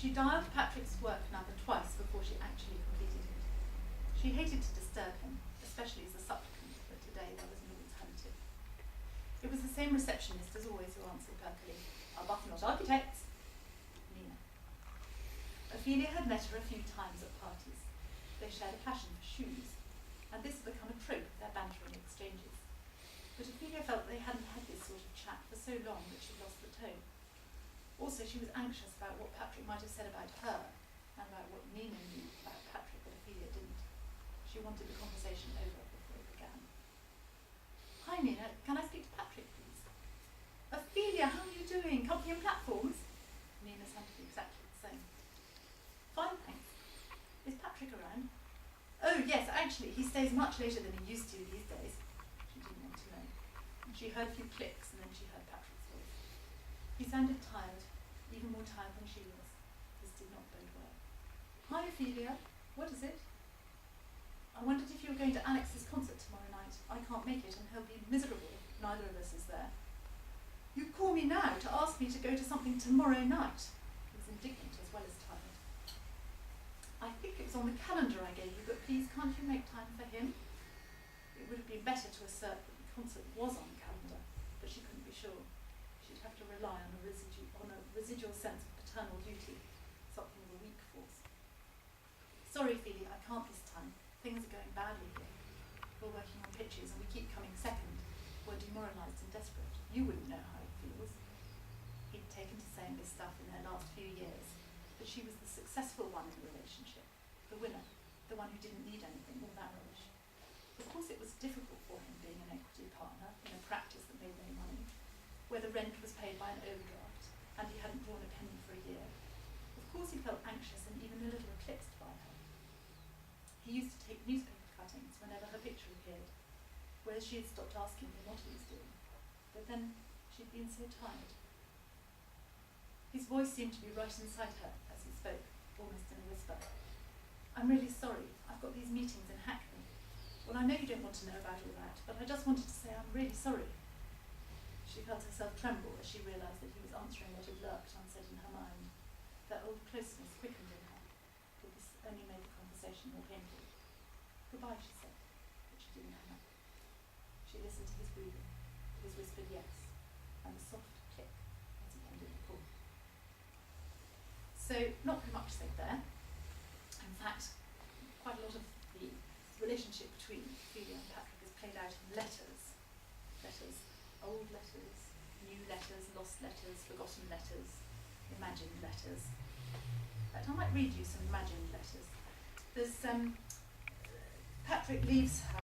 She dialed Patrick's work number twice before she actually completed it. She hated to disturb him, especially as a supplicant, but today there was no alternative. It was the same receptionist as always who answered perkily. Arbuthnot Architects, Nina. Ophelia had met her a few times at parties. They shared a passion for shoes, and this had become a trope of their bantering exchanges. But Ophelia felt they hadn't had this sort of chat for so long that she lost the tone. Also, she was anxious about what Patrick might have said about her, and about what Nina knew about Patrick that Ophelia didn't. She wanted the conversation over before it began. Hi Nina, can I speak to Patrick, please? Ophelia, how are you doing? Company and platforms? Nina sounded exactly the same. Fine, thanks. Is Patrick around? Oh yes, actually, he stays much later than he used to these days. She didn't want to know. She heard a few clicks and then she heard Patrick's voice. He sounded tired, even more tired than she was. This did not bode well. Hi Ophelia, what is it? I wondered if you were going to Alex's concert tomorrow night. I can't make it and he'll be miserable if neither of us is there. You call me now to ask me to go to something tomorrow night. He was indignant as well as tired. I think it was on the calendar I gave you, but please can't you make time for him? It would have been better to assert that the concert was on the calendar, but she couldn't be sure. She'd have to rely on a residual sense of paternal duty, something of a weak force. Sorry, Ophelia, I can't this time. Things are going badly here. We're working on pitches and we keep coming second. We're demoralised and desperate. You wouldn't know how it feels. He'd taken to saying this stuff in their last few years, but she was the successful one in the relationship, the winner, the one who didn't need anything, all that rubbish. Of course it was difficult for him being an equity partner in a practice that made no money, where the rent was paid by an overdraft, and he hadn't drawn a penny for a year. Of course he felt anxious and even a little eclipsed by her. He used to take newspaper cuttings whenever her picture appeared, whereas she had stopped asking him what he was doing. But then she'd been so tired. His voice seemed to be right inside her as he spoke, almost in a whisper. I'm really sorry. I've got these meetings in Hackney. Well, I know you don't want to know about all that, but I just wanted to say I'm really sorry. She felt herself tremble as she realised that he was answering what had lurked unsaid in her mind. Their old closeness quickened in her, but this only made the conversation more painful. Goodbye, she said, but she didn't hang up. She listened to his breathing, his whispered yes, and the soft click as he ended the call. So, not very much said there. In fact, quite a lot of the relationship between Ophelia and Patrick is played out in letters. Letters, old letters, new letters, lost letters, forgotten letters, imagined letters. In fact, I might read you some imagined letters. There's Patrick leaves her